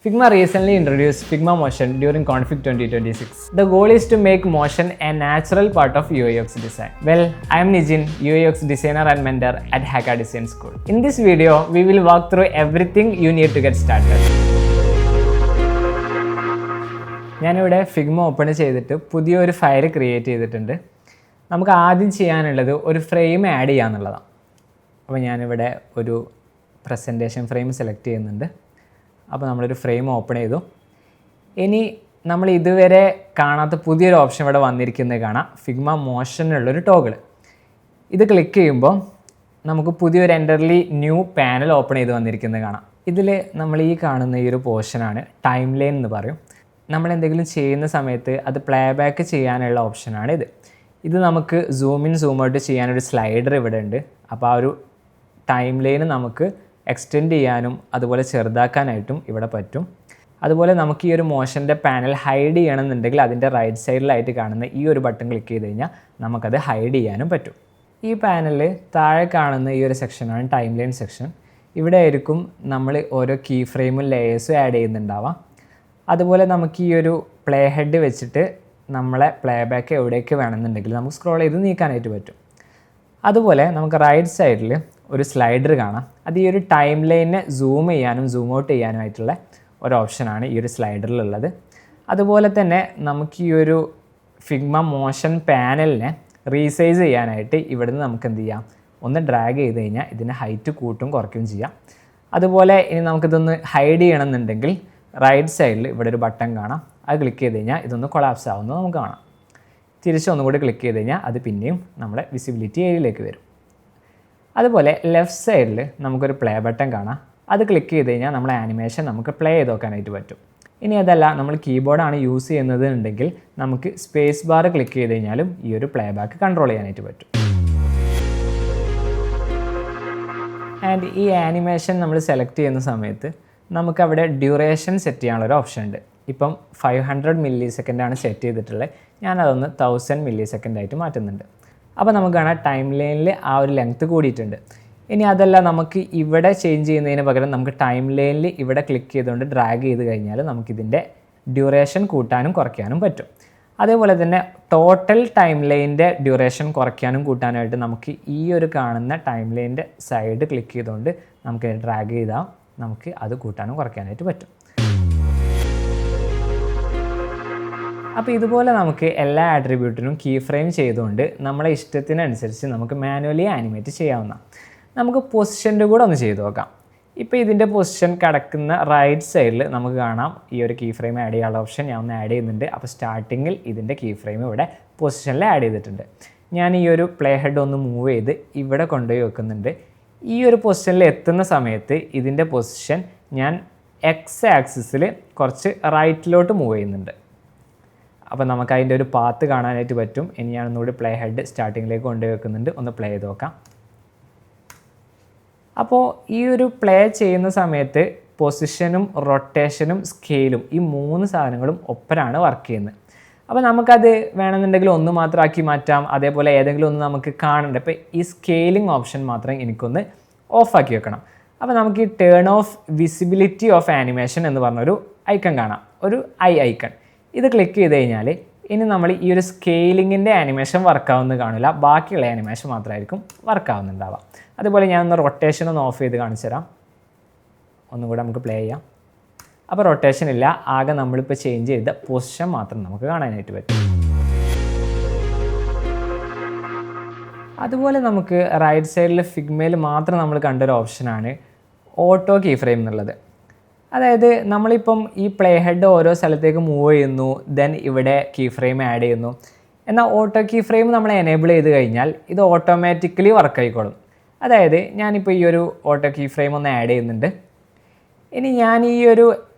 Figma recently introduced Figma Motion during Config 2026. The goal is to make motion a natural part of UI/UX design. Well, I am Nijin, UI/UX designer and mentor at Haka Design School. In this video, we will walk through everything you need to get started. ഞാനിവിടെ Figma open ചെയ്തിട്ട് പുതിയൊരു file create ചെയ്തിട്ടുണ്ട്. നമുക്ക് ആദ്യം ചെയ്യാനുള്ളത് ഒരു frame add ചെയ്യാന്നുള്ളതാണ്. അപ്പോൾ ഞാനിവിടെ ഒരു പ്രസൻറ്റേഷൻ ഫ്രെയിം സെലക്ട് ചെയ്യുന്നുണ്ട്. അപ്പോൾ നമ്മളൊരു ഫ്രെയിം ഓപ്പൺ ചെയ്തു. ഇനി നമ്മൾ ഇതുവരെ കാണാത്ത പുതിയൊരു ഓപ്ഷൻ ഇവിടെ വന്നിരിക്കുന്നത് കാണാം, ഫിഗ്മ മോഷനുള്ളൊരു ടോഗിൾ. ഇത് ക്ലിക്ക് ചെയ്യുമ്പോൾ നമുക്ക് പുതിയൊരു എൻ്റർലി ന്യൂ പാനൽ ഓപ്പൺ ചെയ്ത് വന്നിരിക്കുന്നത് കാണാം. ഇതിൽ നമ്മൾ ഈ കാണുന്ന ഈ ഒരു പോർഷനാണ് ടൈം ലൈൻ എന്ന് പറയും. നമ്മൾ എന്തെങ്കിലും ചെയ്യുന്ന സമയത്ത് അത് പ്ലേ ബാക്ക് ചെയ്യാനുള്ള ഓപ്ഷനാണ് ഇത്. ഇത് നമുക്ക് സൂം ഇൻ സൂം ഔട്ട് ചെയ്യാനൊരു സ്ലൈഡർ ഇവിടെ ഉണ്ട്. അപ്പോൾ ആ ഒരു ടൈം ലൈന് നമുക്ക് എക്സ്റ്റെൻഡ് ചെയ്യാനും അതുപോലെ ചെറുതാക്കാനായിട്ടും ഇവിടെ പറ്റും. അതുപോലെ നമുക്ക് ഈ ഒരു മോഷൻ്റെ പാനൽ ഹൈഡ് ചെയ്യണമെന്നുണ്ടെങ്കിൽ അതിൻ്റെ റൈറ്റ് സൈഡിലായിട്ട് കാണുന്ന ഈ ഒരു ബട്ടൺ ക്ലിക്ക് ചെയ്ത് കഴിഞ്ഞാൽ നമുക്കത് ഹൈഡ് ചെയ്യാനും പറ്റും. ഈ പാനലിൽ താഴെ കാണുന്ന ഈ ഒരു സെക്ഷനാണ് ടൈം ലൈൻ സെക്ഷൻ. ഇവിടെ ആയിരിക്കും നമ്മൾ ഓരോ കീ ഫ്രെയിമും ലെയേഴ്സും ആഡ് ചെയ്യുന്നുണ്ടാവാം. അതുപോലെ നമുക്ക് ഈ ഒരു പ്ലേ ഹെഡ് വെച്ചിട്ട് നമ്മളെ പ്ലേ ബാക്ക് എവിടേക്ക് വേണമെന്നുണ്ടെങ്കിൽ നമുക്ക് സ്ക്രോൾ ചെയ്ത് നീക്കാനായിട്ട് പറ്റും. അതുപോലെ നമുക്ക് റൈറ്റ് സൈഡിൽ ഒരു സ്ലൈഡർ കാണാം. അത് ഈ ഒരു ടൈം ലൈനെ സൂം ചെയ്യാനും സൂം ഔട്ട് ചെയ്യാനുമായിട്ടുള്ള ഒരു ഓപ്ഷനാണ് ഈ ഒരു സ്ലൈഡറിലുള്ളത്. അതുപോലെ തന്നെ നമുക്ക് ഈ ഒരു ഫിഗ്മ മോഷൻ പാനലിനെ റീസൈസ് ചെയ്യാനായിട്ട് ഇവിടുന്ന് നമുക്ക് എന്ത് ചെയ്യാം, ഒന്ന് ഡ്രാഗ് ചെയ്ത് കഴിഞ്ഞാൽ ഇതിൻ്റെ ഹൈറ്റ് കൂട്ടും കുറയ്ക്കുകയും ചെയ്യാം. അതുപോലെ ഇനി നമുക്കിതൊന്ന് ഹൈഡ് ചെയ്യണമെന്നുണ്ടെങ്കിൽ റൈറ്റ് സൈഡിൽ ഇവിടെ ഒരു ബട്ടൺ കാണാം. അത് ക്ലിക്ക് ചെയ്ത് കഴിഞ്ഞാൽ ഇതൊന്ന് കൊളാപ്സ് ആവുന്നത് നമുക്ക് കാണാം. തിരിച്ചൊന്നും കൂടി ക്ലിക്ക് ചെയ്ത് കഴിഞ്ഞാൽ അത് പിന്നെയും നമ്മുടെ വിസിബിലിറ്റി ഏരിയയിലേക്ക് വരും. അതുപോലെ ലെഫ്റ്റ് സൈഡിൽ നമുക്കൊരു പ്ലേ ബട്ടൺ കാണാം. അത് ക്ലിക്ക് ചെയ്ത് കഴിഞ്ഞാൽ നമ്മളെ ആനിമേഷൻ നമുക്ക് പ്ലേ ചെയ്ത് നോക്കാനായിട്ട് പറ്റും. ഇനി അതല്ല നമ്മൾ കീബോർഡാണ് യൂസ് ചെയ്യുന്നത് ഉണ്ടെങ്കിൽ നമുക്ക് സ്പേസ് ബാർ ക്ലിക്ക് ചെയ്ത് കഴിഞ്ഞാലും ഈ ഒരു പ്ലേ ബാക്ക് കൺട്രോൾ ചെയ്യാനായിട്ട് പറ്റും. ആൻഡ് ഈ ആനിമേഷൻ നമ്മൾ സെലക്ട് ചെയ്യുന്ന സമയത്ത് നമുക്കവിടെ ഡ്യൂറേഷൻ സെറ്റ് ചെയ്യാനുള്ളൊരു ഓപ്ഷൻ ഉണ്ട്. ഇപ്പം 500 മില്ലി സെക്കൻഡാണ് സെറ്റ് ചെയ്തിട്ടുള്ളത്. ഞാനതൊന്ന് 1000 മില്ലി സെക്കൻഡായിട്ട് മാറ്റുന്നുണ്ട്. അപ്പോൾ നമുക്ക് കാണാം ടൈം ലൈനിൽ ആ ഒരു ലെങ്ത്ത് കൂടിയിട്ടുണ്ട്. ഇനി അതല്ല നമുക്ക് ഇവിടെ ചേഞ്ച് ചെയ്യുന്നതിന് പകരം നമുക്ക് ടൈം ലൈനിൽ ഇവിടെ ക്ലിക്ക് ചെയ്തുകൊണ്ട് ഡ്രാഗ് ചെയ്ത് കഴിഞ്ഞാൽ നമുക്കിതിൻ്റെ ഡ്യൂറേഷൻ കൂട്ടാനും കുറയ്ക്കാനും പറ്റും. അതേപോലെ തന്നെ ടോട്ടൽ ടൈം ലൈനിൻ്റെ ഡ്യൂറേഷൻ കുറയ്ക്കാനും കൂട്ടാനായിട്ട് നമുക്ക് ഈ ഒരു കാണുന്ന ടൈം ലൈനിൻ്റെ സൈഡ് ക്ലിക്ക് ചെയ്തുകൊണ്ട് നമുക്ക് ഡ്രാഗ് ചെയ്താൽ നമുക്ക് അത് കൂട്ടാനും കുറയ്ക്കാനായിട്ട് പറ്റും. അപ്പോൾ ഇതുപോലെ നമുക്ക് എല്ലാ ആട്രിബ്യൂട്ടിനും കീ ഫ്രെയിം ചെയ്തുകൊണ്ട് നമ്മളെ ഇഷ്ടത്തിനനുസരിച്ച് നമുക്ക് മാനുവലി ആനിമേറ്റ് ചെയ്യാവുന്നതാണ്. നമുക്ക് പൊസിഷൻ്റെ കൂടെ ഒന്ന് ചെയ്ത് നോക്കാം. ഇപ്പോൾ ഇതിൻ്റെ പൊസിഷൻ കിടക്കുന്ന റൈറ്റ് സൈഡിൽ നമുക്ക് കാണാം ഈ ഒരു കീ ഫ്രെയിം ആഡ് ചെയ്യാനുള്ള ഓപ്ഷൻ ഞാൻ ഒന്ന് ആഡ് ചെയ്യുന്നുണ്ട്. അപ്പോൾ സ്റ്റാർട്ടിങ്ങിൽ ഇതിൻ്റെ കീ ഫ്രെയിം ഇവിടെ പൊസിഷനിൽ ആഡ് ചെയ്തിട്ടുണ്ട്. ഞാൻ ഈ ഒരു പ്ലേ ഹെഡ് ഒന്ന് മൂവ് ചെയ്ത് ഇവിടെ കൊണ്ടുപോയി വെക്കുന്നുണ്ട്. ഈ ഒരു പൊസിഷനിൽ എത്തുന്ന സമയത്ത് ഇതിൻ്റെ പൊസിഷൻ ഞാൻ എക്സ് ആക്സിസിൽ കുറച്ച് റൈറ്റിലോട്ട് മൂവ് ചെയ്യുന്നുണ്ട്. അപ്പോൾ നമുക്ക് അതിൻ്റെ ഒരു പാത്ത് കാണാനായിട്ട് പറ്റും. ഇനി ഞാൻ ഒന്നുകൂടി പ്ലേ ഹെഡ് സ്റ്റാർട്ടിങ്ങിലേക്ക് കൊണ്ടുപോയി വെക്കുന്നുണ്ട്. ഒന്ന് പ്ലേ ചെയ്ത് നോക്കാം. അപ്പോൾ ഈ ഒരു പ്ലേ ചെയ്യുന്ന സമയത്ത് പൊസിഷനും റൊട്ടേഷനും സ്കെയിലും ഈ 3 സാധനങ്ങളും ഒപ്പരാണ് വർക്ക് ചെയ്യുന്നത്. അപ്പോൾ നമുക്കത് വേണമെന്നുണ്ടെങ്കിൽ ഒന്ന് മാത്രമാക്കി മാറ്റാം. അതേപോലെ ഏതെങ്കിലും ഒന്ന് നമുക്ക് കാണണ്ട. അപ്പോൾ ഈ സ്കെയിലിംഗ് ഓപ്ഷൻ മാത്രം എനിക്കൊന്ന് ഓഫാക്കി വെക്കണം. അപ്പോൾ നമുക്ക് ഈ turn of visibility of animation എന്ന് പറഞ്ഞൊരു ഐക്കൺ കാണാം, ഒരു ഐക്കൺ. ഇത് ക്ലിക്ക് ചെയ്ത് കഴിഞ്ഞാൽ ഇനി നമ്മൾ ഈ ഒരു സ്കെയിലിങ്ങിൻ്റെ ആനിമേഷൻ വർക്കാവുന്നത് കാണില്ല, ബാക്കിയുള്ള ആനിമേഷൻ മാത്രമായിരിക്കും വർക്കാവുന്നുണ്ടാവാം. അതുപോലെ ഞാൻ ഒന്ന് റൊട്ടേഷൻ ഒന്ന് ഓഫ് ചെയ്ത് കാണിച്ചു തരാം. ഒന്നും കൂടെ നമുക്ക് പ്ലേ ചെയ്യാം. അപ്പോൾ റൊട്ടേഷൻ ഇല്ല, ആകെ നമ്മളിപ്പോൾ ചേഞ്ച് ചെയ്ത പൊസിഷൻ മാത്രം നമുക്ക് കാണാനായിട്ട് പറ്റും. അതുപോലെ നമുക്ക് റൈറ്റ് സൈഡിൽ ഫിഗ്മയിൽ മാത്രം നമ്മൾ കണ്ടൊരു ഓപ്ഷനാണ് ഓട്ടോ കീ ഫ്രെയിം എന്നുള്ളത്. അതായത് നമ്മളിപ്പം ഈ പ്ലേ ഹെഡ് ഓരോ സ്ഥലത്തേക്ക് മൂവ് ചെയ്യുന്നു, ദെൻ ഇവിടെ കീ ഫ്രെയിം ആഡ് ചെയ്യുന്നു. എന്നാൽ ഓട്ടോ കീ ഫ്രെയിം നമ്മൾ എനേബിൾ ചെയ്ത് കഴിഞ്ഞാൽ ഇത് ഓട്ടോമാറ്റിക്കലി വർക്ക് ആയിക്കോളും. അതായത് ഞാനിപ്പോൾ ഈ ഒരു ഓട്ടോ കീ ഫ്രെയിം ഒന്ന് ആഡ് ചെയ്യുന്നുണ്ട്. ഇനി ഞാൻ ഈ ഒരു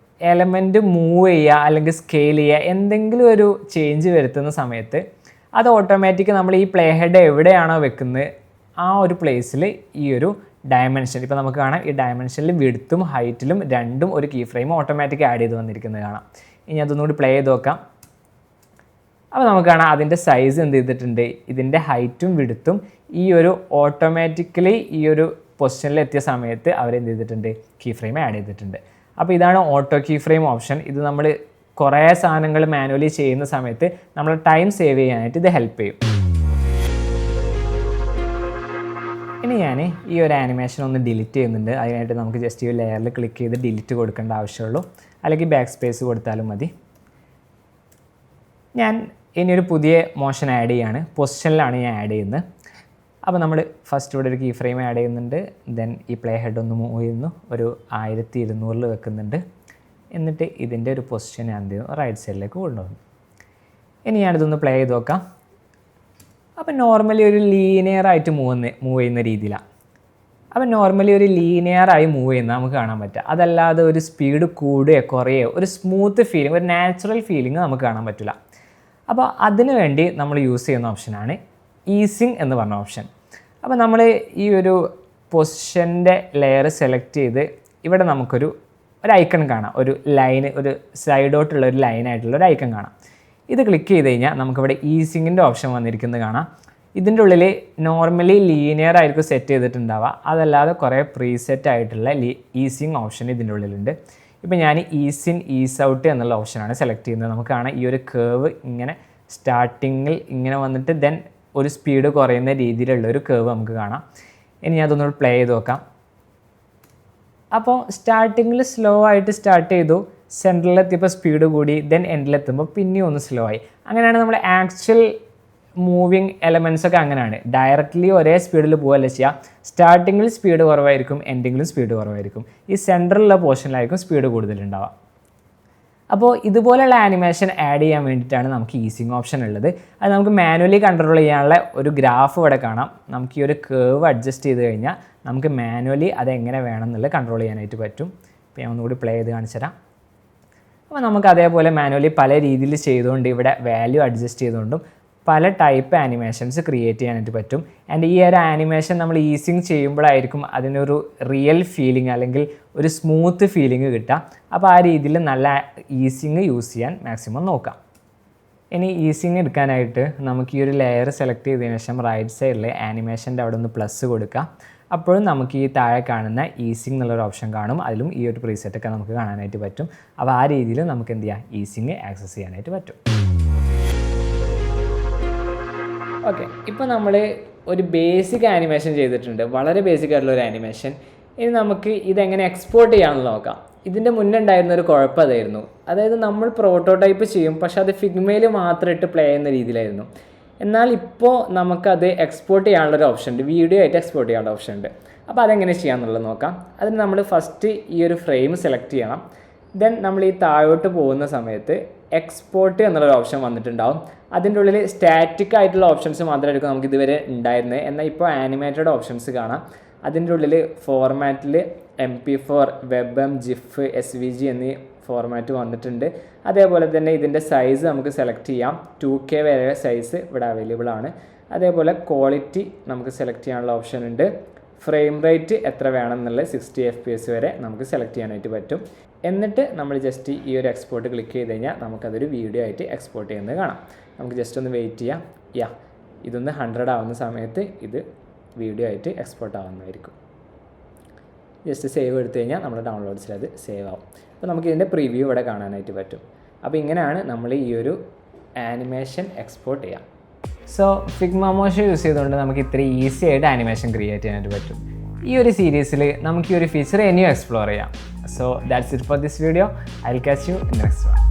എലമെൻറ്റ് മൂവ് ചെയ്യുക അല്ലെങ്കിൽ സ്കെയിൽ ചെയ്യുക എന്തെങ്കിലും ഒരു ചേഞ്ച് വരുത്തുന്ന സമയത്ത് അത് ഓട്ടോമാറ്റിക് നമ്മൾ ഈ പ്ലേ ഹെഡ് എവിടെയാണോ വെക്കുന്നത് ആ ഒരു പ്ലേസിൽ ഈ ഒരു ഡയമെൻഷൻ ഇപ്പോൾ നമുക്ക് കാണാം. ഈ ഡയമെൻഷനിൽ വിഡ്ത്തും ഹൈറ്റിലും രണ്ടും ഒരു കീ ഫ്രെയിം ഓട്ടോമാറ്റിക് ആഡ് ചെയ്ത് വന്നിരിക്കുന്നത് കാണാം. ഇനി അതൊന്നുകൂടി പ്ലേ ചെയ്ത് നോക്കാം. അപ്പോൾ നമുക്ക് കാണാം അതിൻ്റെ സൈസ് എന്ത് ചെയ്തിട്ടുണ്ട്, ഇതിൻ്റെ ഹൈറ്റും വിഡ്ത്തും ഈ ഒരു ഓട്ടോമാറ്റിക്കലി ഈ ഒരു പൊസിഷനിൽ എത്തിയ സമയത്ത് അവരെന്ത് ചെയ്തിട്ടുണ്ട്, കീ ഫ്രെയിം ആഡ് ചെയ്തിട്ടുണ്ട്. അപ്പോൾ ഇതാണ് ഓട്ടോ കീ ഫ്രെയിം ഓപ്ഷൻ. ഇത് നമ്മൾ കുറേ സാധനങ്ങൾ മാനുവലി ചെയ്യുന്ന സമയത്ത് നമ്മൾ ടൈം സേവ് ചെയ്യാനായിട്ട് ഇത് ഹെൽപ്പ് ചെയ്യും. ഇനി ഞാൻ ഈ ഒരു ആനിമേഷൻ ഒന്ന് ഡിലീറ്റ് ചെയ്യുന്നുണ്ട്. അതിനായിട്ട് നമുക്ക് ജസ്റ്റ് ഈ ലെയറിൽ ക്ലിക്ക് ചെയ്ത് ഡിലീറ്റ് കൊടുക്കേണ്ട ആവശ്യമുള്ളൂ, അല്ലെങ്കിൽ ബാക്ക് സ്പേസ് കൊടുത്താലും മതി. ഞാൻ ഇനിയൊരു പുതിയ മോഷൻ ആഡ് ചെയ്യാണ്. പൊസിഷനിലാണ് ഞാൻ ആഡ് ചെയ്യുന്നത്. അപ്പോൾ നമ്മൾ ഫസ്റ്റ് ഇവിടെ ഒരു കീ ഫ്രെയിം ആഡ് ചെയ്യുന്നുണ്ട്. ദെൻ ഈ പ്ലേ ഹെഡ് ഒന്ന് മൂവ് ചെയ്യുന്നു, ഒരു 1200 വെക്കുന്നുണ്ട്. എന്നിട്ട് ഇതിൻ്റെ ഒരു പൊസിഷൻ ഞാൻ എന്ത് ചെയ്യുന്നു, റൈറ്റ് സൈഡിലേക്ക് കൊണ്ടുവന്നു. ഇനി ഞാനിതൊന്ന് പ്ലേ ചെയ്ത് നോക്കാം. അപ്പോൾ നോർമലി ഒരു ലീനിയറായിട്ട് മൂവ് ചെയ്യുന്ന രീതിയിലാണ്. അപ്പോൾ നോർമലി ഒരു ലീനിയറായി മൂവ് ചെയ്യുന്നത് നമുക്ക് കാണാൻ പറ്റുക. അതല്ലാതെ ഒരു സ്പീഡ് കൂടുകയോ കുറയോ ഒരു സ്മൂത്ത് ഫീലിംഗ്, ഒരു നാച്ചുറൽ ഫീലിംഗ് നമുക്ക് കാണാൻ പറ്റില്ല. അപ്പോൾ അതിനു വേണ്ടി നമ്മൾ യൂസ് ചെയ്യുന്ന ഓപ്ഷനാണ് ഈസിങ് എന്ന് പറഞ്ഞ ഓപ്ഷൻ. അപ്പോൾ നമ്മൾ ഈ ഒരു പൊസിഷൻ്റെ ലെയർ സെലക്ട് ചെയ്ത് ഇവിടെ നമുക്കൊരു ഐക്കൺ കാണാം, ഒരു ലൈന്, ഒരു സൈഡോട്ടുള്ള ഒരു ലൈനായിട്ടുള്ള ഒരു ഐക്കൺ കാണാം. ഇത് ക്ലിക്ക് ചെയ്ത് കഴിഞ്ഞാൽ നമുക്കിവിടെ ഈസിങ്ങിൻ്റെ ഓപ്ഷൻ വന്നിരിക്കുന്നത് കാണാം. ഇതിൻ്റെ ഉള്ളിൽ നോർമലി ലീനിയർ ആയിരിക്കും സെറ്റ് ചെയ്തിട്ടുണ്ടാവുക, അതല്ലാതെ കുറേ പ്രീസെറ്റ് ആയിട്ടുള്ള ഈസിങ് ഓപ്ഷൻ ഇതിൻ്റെ ഉള്ളിലുണ്ട്. ഇപ്പോൾ ഞാൻ ഈസ് ഇൻ ഈസ് ഔട്ട് എന്നുള്ള ഓപ്ഷനാണ് സെലക്ട് ചെയ്യുന്നത്. നമുക്ക് കാണാം ഈ ഒരു കേവ് ഇങ്ങനെ സ്റ്റാർട്ടിങ്ങിൽ ഇങ്ങനെ വന്നിട്ട് ദെൻ ഒരു സ്പീഡ് കുറയുന്ന രീതിയിലുള്ള ഒരു കേവ് നമുക്ക് കാണാം. ഇനി ഞാൻ അതൊന്നുകൂടി പ്ലേ ചെയ്ത് നോക്കാം. അപ്പോൾ സ്റ്റാർട്ടിങ്ങിൽ സ്ലോ ആയിട്ട് സ്റ്റാർട്ട് ചെയ്തു, സെൻറ്ററിലെത്തിയപ്പോൾ സ്പീഡ് കൂടി, ദെൻ എൻഡിലെത്തുമ്പോൾ പിന്നെയും ഒന്ന് സ്ലോ ആയി. അങ്ങനെയാണ് നമ്മൾ ആക്ച്വൽ മൂവിങ് എലമെൻറ്റ്സ് ഒക്കെ അങ്ങനെയാണ്. ഡയറക്റ്റ്ലി ഒരേ സ്പീഡിൽ പോവുകയല്ല ചെയ്യുക. സ്റ്റാർട്ടിങ്ങിൽ സ്പീഡ് കുറവായിരിക്കും, എൻഡിങ്ങിലും സ്പീഡ് കുറവായിരിക്കും. ഈ സെൻറ്ററിലുള്ള പോർഷനിലായിരിക്കും സ്പീഡ് കൂടുതലുണ്ടാവുക. അപ്പോൾ ഇതുപോലെയുള്ള ആനിമേഷൻ ആഡ് ചെയ്യാൻ വേണ്ടിയിട്ടാണ് നമുക്ക് ഈസിങ് ഓപ്ഷൻ ഉള്ളത്. അത് നമുക്ക് മാനുവലി കൺട്രോൾ ചെയ്യാനുള്ള ഒരു ഗ്രാഫ് ഇവിടെ കാണാം. നമുക്ക് ഈ ഒരു കേവ് അഡ്ജസ്റ്റ് ചെയ്ത് കഴിഞ്ഞാൽ നമുക്ക് മാനുവലി അതെങ്ങനെ വേണം എന്നുള്ളത് കൺട്രോൾ ചെയ്യാനായിട്ട് പറ്റും. അപ്പോൾ ഞാൻ ഒന്നുകൂടി പ്ലേ ചെയ്ത് കാണിച്ചു തരാം. അപ്പോൾ നമുക്ക് അതേപോലെ മാനുവലി പല രീതിയിൽ ചെയ്തുകൊണ്ട് ഇവിടെ വാല്യൂ അഡ്ജസ്റ്റ് ചെയ്തുകൊണ്ടും പല ടൈപ്പ് ആനിമേഷൻസ് ക്രിയേറ്റ് ചെയ്യാനായിട്ട് പറ്റും. ആൻഡ് ഈ ഒരു ആനിമേഷൻ നമ്മൾ ഈസിങ് ചെയ്യുമ്പോഴായിരിക്കും അതിനൊരു റിയൽ ഫീലിംഗ് അല്ലെങ്കിൽ ഒരു സ്മൂത്ത് ഫീലിംഗ് കിട്ടുക. അപ്പോൾ ആ രീതിയിൽ നല്ല ഈസിങ് യൂസ് ചെയ്യാൻ മാക്സിമം നോക്കാം. ഇനി ഈസിങ് എടുക്കാനായിട്ട് നമുക്ക് ഈ ഒരു ലെയർ സെലക്ട് ചെയ്തതിന് ശേഷം റൈറ്റ് സൈഡിൽ ആനിമേഷൻ്റെ അവിടെ ഒന്ന് പ്ലസ് കൊടുക്കുക. അപ്പോഴും നമുക്ക് ഈ താഴെ കാണുന്ന ഈസിങ് എന്നുള്ളൊരു ഓപ്ഷൻ കാണും. അതിലും ഈ ഒരു പ്രീസെറ്റൊക്കെ നമുക്ക് കാണാനായിട്ട് പറ്റും. അപ്പോൾ ആ രീതിയിൽ നമുക്ക് എന്ത് ചെയ്യാം, ഈസിങ് ആക്സസ് ചെയ്യാനായിട്ട് പറ്റും. ഓക്കെ, ഇപ്പോൾ നമ്മൾ ഒരു ബേസിക് ആനിമേഷൻ ചെയ്തിട്ടുണ്ട്, വളരെ ബേസിക് ആയിട്ടുള്ള ഒരു ആനിമേഷൻ. ഇനി നമുക്ക് ഇതെങ്ങനെ എക്സ്പോർട്ട് ചെയ്യാമെന്ന് നോക്കാം. ഇതിൻ്റെ മുന്നേ ഉണ്ടായിരുന്ന ഒരു കുഴപ്പം അതായിരുന്നു. അതായത് നമ്മൾ പ്രോട്ടോടൈപ്പ് ചെയ്യും, പക്ഷെ അത് ഫിഗ്മയിൽ മാത്രം ഇട്ട് പ്ലേ ചെയ്യുന്ന രീതിയിലായിരുന്നു. എന്നാൽ ഇപ്പോൾ നമുക്കത് എക്സ്പോർട്ട് ചെയ്യാനുള്ളൊരു ഓപ്ഷൻ ഉണ്ട്, വീഡിയോ ആയിട്ട് എക്സ്പോർട്ട് ചെയ്യാനുള്ള ഓപ്ഷൻ ഉണ്ട്. അപ്പോൾ അതെങ്ങനെ ചെയ്യാമെന്നുള്ളത് നോക്കാം. അതിന് നമ്മൾ ഫസ്റ്റ് ഈ ഒരു ഫ്രെയിം സെലക്ട് ചെയ്യണം. ദെൻ നമ്മൾ ഈ താഴോട്ട് പോകുന്ന സമയത്ത് എക്സ്പോർട്ട് എന്നുള്ളൊരു ഓപ്ഷൻ വന്നിട്ടുണ്ടാവും. അതിൻ്റെ ഉള്ളിൽ സ്റ്റാറ്റിക് ആയിട്ടുള്ള ഓപ്ഷൻസ് മാത്രമായിരിക്കും നമുക്ക് ഇതുവരെ ഉണ്ടായിരുന്നത്. എന്നാൽ ഇപ്പോൾ ആനിമേറ്റഡ് ഓപ്ഷൻസ് കാണാം. അതിൻ്റെ ഉള്ളിൽ ഫോർമാറ്റിൽ MP4, WebM, GIF, SVG എന്നീ ഫോർമാറ്റ് വന്നിട്ടുണ്ട്. അതേപോലെ തന്നെ ഇതിൻ്റെ സൈസ് നമുക്ക് സെലക്ട് ചെയ്യാം. 2K വരെ സൈസ് ഇവിടെ അവൈലബിൾ ആണ്. അതേപോലെ ക്വാളിറ്റി നമുക്ക് സെലക്ട് ചെയ്യാനുള്ള ഓപ്ഷൻ ഉണ്ട്. ഫ്രെയിം റേറ്റ് എത്ര വേണം എന്നുള്ളത് 60 FPS വരെ നമുക്ക് സെലക്ട് ചെയ്യാനായിട്ട് പറ്റും. എന്നിട്ട് നമ്മൾ ജസ്റ്റ് ഈ ഒരു എക്സ്പോർട്ട് ക്ലിക്ക് ചെയ്ത് കഴിഞ്ഞാൽ നമുക്കതൊരു വീഡിയോ ആയിട്ട് എക്സ്പോർട്ട് ചെയ്യുന്നത് കാണാം. നമുക്ക് ജസ്റ്റ് ഒന്ന് വെയിറ്റ് ചെയ്യാം. ഇതൊന്ന് 100 ആവുന്ന സമയത്ത് ഇത് വീഡിയോ ആയിട്ട് എക്സ്പോർട്ട് ആവുന്നതായിരിക്കും. ജസ്റ്റ് സേവ് എടുത്തു കഴിഞ്ഞാൽ നമ്മുടെ ഡൗൺലോഡ്സിൽ അത് സേവ് ആവും. അപ്പോൾ നമുക്ക് ഇതിൻ്റെ പ്രിവ്യൂ ഇവിടെ കാണാനായിട്ട് പറ്റും. അപ്പോൾ ഇങ്ങനെയാണ് നമ്മൾ ഈ ഒരു ആനിമേഷൻ എക്സ്പോർട്ട് ചെയ്യാം. സോ ഫിഗ്മ മോഷൻ യൂസ് ചെയ്തുകൊണ്ട് നമുക്ക് ഇത്ര ഈസി ആയിട്ട് ആനിമേഷൻ ക്രിയേറ്റ് ചെയ്യാനായിട്ട് പറ്റും. ഈ ഒരു സീരീസിൽ നമുക്ക് ഈ ഒരു ഫീച്ചർ ഇനിയും എക്സ്പ്ലോർ ചെയ്യാം. So that's it for this video. I will catch you in next one.